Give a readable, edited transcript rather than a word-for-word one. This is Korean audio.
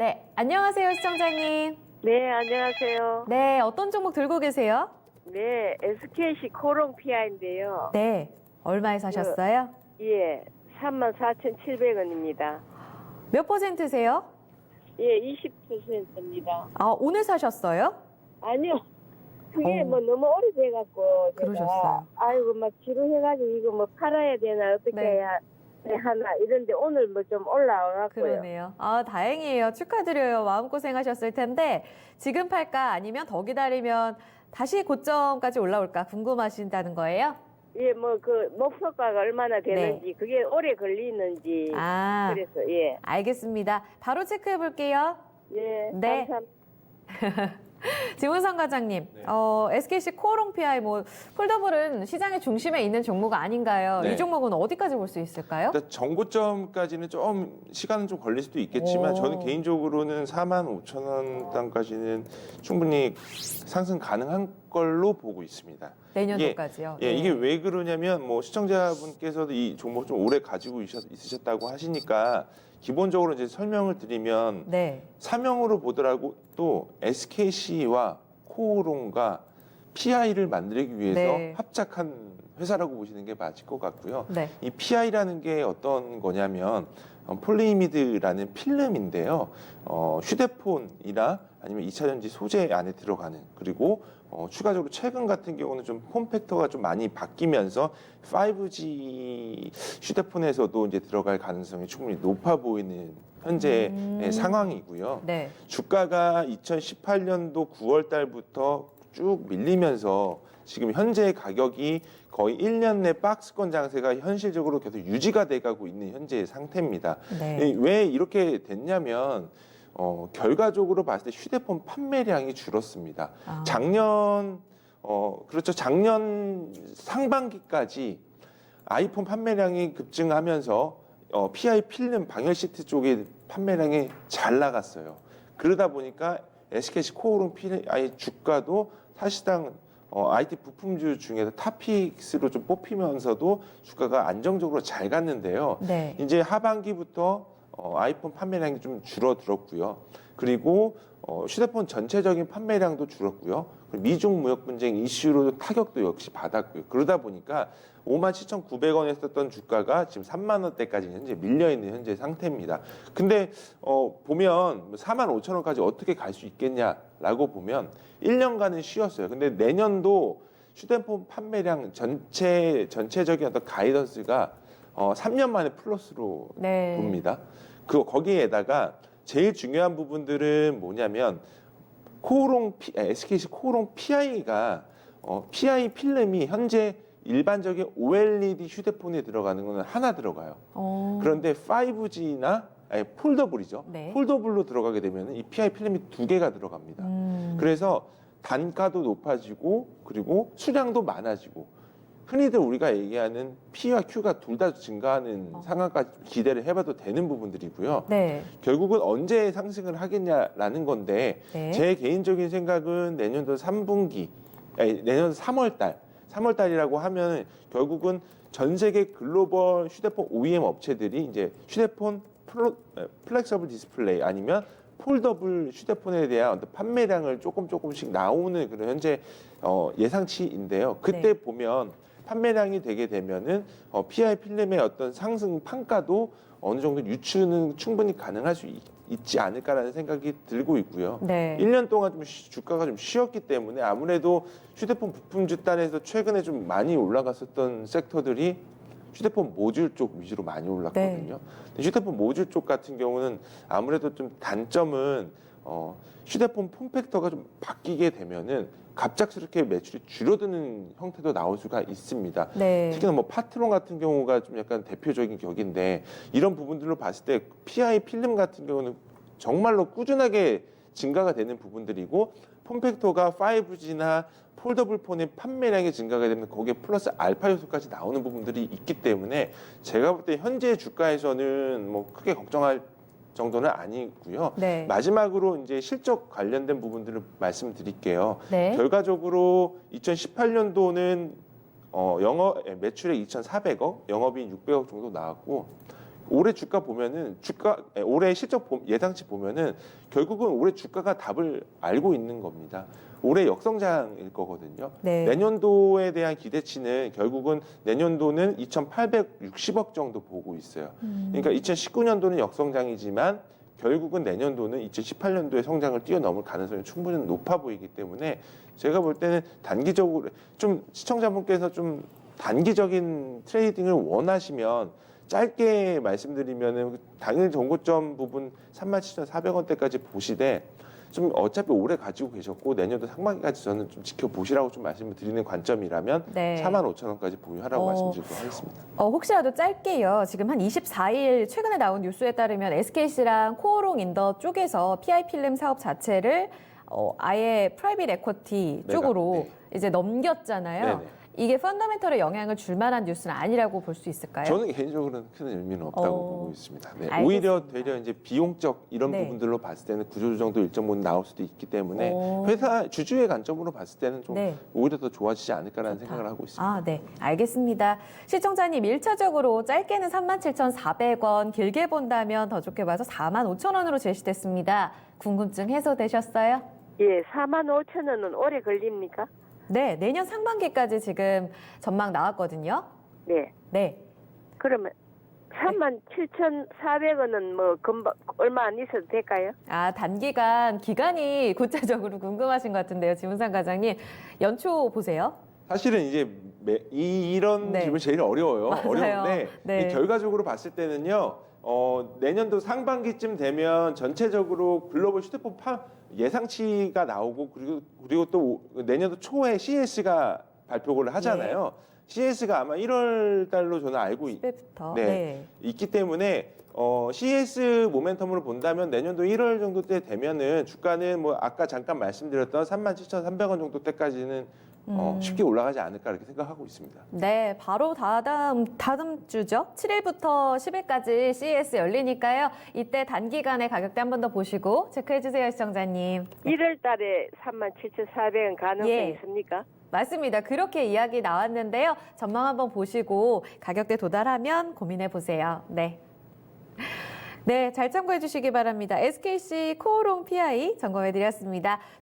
네, 안녕하세요, 시청자님. 네, 안녕하세요. 네, 어떤 종목 들고 계세요? 네, SKC 코롱 PI인데요. 네, 얼마에 사셨어요? 예, 34,700원입니다. 몇 퍼센트세요? 예, 20%입니다. 아, 오늘 사셨어요? 아니요. 그게 어. 뭐 너무 오래돼갖고. 제가 그러셨어요. 아이고, 막 지루해가지고 이거 뭐 팔아야 되나, 어떻게 네. 해야 하나, 이런데 오늘 뭐 좀 올라와갖고요. 그러네요. 아, 다행이에요. 축하드려요. 마음고생하셨을 텐데 지금 팔까 아니면 더 기다리면 다시 고점까지 올라올까 궁금하신다는 거예요? 예, 뭐 그 목표가가 얼마나 되는지, 네. 그게 오래 걸리는지. 아, 그래서, 예. 알겠습니다. 바로 체크해 볼게요. 예, 네. 감사합니다. 지문성 과장님, 네. SKC 코오롱 PI 폴더블은 시장의 중심에 있는 종목 아닌가요? 네. 이 종목은 어디까지 볼 수 있을까요? 일단 정고점까지는 좀 시간은 좀 걸릴 수도 있겠지만 오. 저는 개인적으로는 45,000원단까지는 충분히 상승 가능한 걸로 보고 있습니다. 내년도까지요. 예, 네. 이게 왜 그러냐면 뭐 시청자분께서도 이 종목 좀 오래 가지고 있으셨다고 하시니까 기본적으로 이제 설명을 드리면 네. 사명으로 보더라도 또 SKC와 코오롱과 PI를 만들기 위해서 네. 합작한 회사라고 보시는 게 맞을 것 같고요. 네. 이 PI라는 게 어떤 거냐면 폴리이미드라는 필름인데요. 휴대폰이나 아니면 2차전지 소재 안에 들어가는, 그리고 추가적으로 최근 같은 경우는 좀 폼팩터가 좀 많이 바뀌면서 5G 휴대폰에서도 이제 들어갈 가능성이 충분히 높아 보이는 현재 의 상황이고요. 네. 주가가 2018년도 9월 달부터 쭉 밀리면서 지금 현재 가격이 거의 1년 내 박스권 장세가 현실적으로 계속 유지가 돼가고 있는 현재의 상태입니다. 네. 왜 이렇게 됐냐면 결과적으로 봤을 때 휴대폰 판매량이 줄었습니다. 아. 작년 상반기까지 아이폰 판매량이 급증하면서 PI 필름 방열 시트 쪽의 판매량이 잘 나갔어요. 그러다 보니까 SKC 코오롱 PI 주가도 사실상 IT 부품주 중에서 탑픽스로 좀 뽑히면서도 주가가 안정적으로 잘 갔는데요. 네. 이제 하반기부터 아이폰 판매량이 좀 줄어들었고요. 그리고 휴대폰 전체적인 판매량도 줄었고요. 그리고 미중 무역 분쟁 이슈로 타격도 역시 받았고요. 그러다 보니까 57,900원에 썼던 주가가 지금 3만 원대까지 현재 밀려 있는 현재 상태입니다. 근데 보면 45,000원까지 어떻게 갈 수 있겠냐라고 보면 1년간은 쉬었어요. 근데 내년도 휴대폰 판매량 전체적인 어떤 가이던스가 3년 만에 플러스로 네. 봅니다. 거기에다가 제일 중요한 부분들은 뭐냐면 SKC 코오롱 PI가 PI 필름이 현재 일반적인 OLED 휴대폰에 들어가는 거는 하나 들어가요. 그런데 5G나 폴더블이죠. 네. 폴더블로 들어가게 되면 이 PI 필름이 2개가 들어갑니다. 그래서 단가도 높아지고 그리고 수량도 많아지고 흔히들 우리가 얘기하는 P와 Q가 둘 다 증가하는 상황까지 기대를 해봐도 되는 부분들이고요. 네. 결국은 언제 상승을 하겠냐라는 건데 네. 제 개인적인 생각은 내년도 3분기, 내년 3월 달이라고 하면 결국은 전 세계 글로벌 휴대폰 OEM 업체들이 이제 휴대폰 플렉서블 디스플레이 아니면 폴더블 휴대폰에 대한 어떤 판매량을 조금씩 나오는 그런 현재 예상치인데요. 그때 네. 보면 판매량이 되게 되면은 PI 필름의 어떤 상승 판가도 어느 정도 유추는 충분히 가능할 수 있지 않을까라는 생각이 들고 있고요. 네. 1년 동안 좀 주가가 좀 쉬었기 때문에 아무래도 휴대폰 부품주 단에서 최근에 좀 많이 올라갔었던 섹터들이 휴대폰 모듈 쪽 위주로 많이 올랐거든요. 근데 휴대폰 모듈 쪽 같은 경우는 아무래도 좀 단점은 휴대폰 폼팩터가 좀 바뀌게 되면은 갑작스럽게 매출이 줄어드는 형태도 나올 수가 있습니다. 네. 특히나 뭐 파트론 같은 경우가 좀 약간 대표적인 격인데 이런 부분들로 봤을 때 PI 필름 같은 경우는 정말로 꾸준하게 증가가 되는 부분들이고 폼팩터가 5G나 폴더블 폰의 판매량이 증가가 되면 거기에 플러스 알파 요소까지 나오는 부분들이 있기 때문에 제가 볼 때 현재 주가에서는 뭐 크게 걱정할 정도는 아니고요. 네. 마지막으로 이제 실적 관련된 부분들을 말씀드릴게요. 네. 결과적으로 2018년도는 매출액 2,400억, 영업이익 600억 정도 나왔고 올해 주가 보면은 올해 실적 예상치 보면은 결국은 올해 주가가 답을 알고 있는 겁니다. 올해 역성장일 거거든요. 네. 내년도에 대한 기대치는 결국은 내년도는 2,860억 정도 보고 있어요. 그러니까 2019년도는 역성장이지만 결국은 내년도는 2018년도의 성장을 뛰어넘을 가능성이 충분히 높아 보이기 때문에 제가 볼 때는 단기적으로 좀 시청자분께서 좀 단기적인 트레이딩을 원하시면 짧게 말씀드리면은 당일 정고점 부분 37,400원대까지 보시되 좀 어차피 오래 가지고 계셨고 내년도 상반기까지 저는 좀 지켜보시라고 좀 말씀을 드리는 관점이라면 네. 45,000원까지 보유하라고 말씀드리도록 하겠습니다. 혹시라도 짧게요. 지금 한 24일 최근에 나온 뉴스에 따르면 SKC랑 코오롱 인더 쪽에서 PI 필름 사업 자체를 아예 프라이빗 에쿼티 쪽으로 네. 이제 넘겼잖아요. 네네. 이게 펀더멘털에 영향을 줄 만한 뉴스는 아니라고 볼 수 있을까요? 저는 개인적으로는 큰 의미는 없다고 보고 있습니다. 네, 알겠습니다. 오히려 되려 이제 비용적 이런 네. 부분들로 봤을 때는 구조조정도 일정 부분 나올 수도 있기 때문에 오. 회사 주주의 관점으로 봤을 때는 좀 네. 오히려 더 좋아지지 않을까라는 좋다. 생각을 하고 있습니다. 아, 네. 알겠습니다. 시청자님 1차적으로 짧게는 37,400원, 길게 본다면 더 좋게 봐서 45,000원으로 제시됐습니다. 궁금증 해소되셨어요? 예, 45,000원은 오래 걸립니까? 네, 내년 상반기까지 지금 전망 나왔거든요. 네. 네. 그러면 37,400원은 뭐 금방 얼마 안 있어도 될까요? 아, 단기간 기간이 구체적으로 궁금하신 것 같은데요. 지문상 과장님. 연초 보세요. 사실은 이제 이런 네. 질문 제일 어려워요. 맞아요. 어려운데 네. 이 결과적으로 봤을 때는요. 내년도 상반기쯤 되면 전체적으로 글로벌 휴대폰 예상치가 나오고 그리고 또 내년도 초에 CES가 발표를 하잖아요. CES가 아마 1월 달로 저는 알고 10회부터. 네. 있기 때문에 CES 모멘텀으로 본다면 내년도 1월 정도 때 되면은 주가는 뭐 아까 잠깐 말씀드렸던 37,300원 정도 때까지는 쉽게 올라가지 않을까 이렇게 생각하고 있습니다. 네, 바로 다음 주죠. 7일부터 10일까지 CES 열리니까요. 이때 단기간의 가격대 한 번 더 보시고 체크해 주세요, 시청자님. 1월 달에 37,400원 가능성이 예. 있습니까? 맞습니다. 그렇게 이야기 나왔는데요. 전망 한번 보시고 가격대 도달하면 고민해 보세요. 네. 네, 잘 참고해 주시기 바랍니다. SKC 코오롱 PI 점검해 드렸습니다.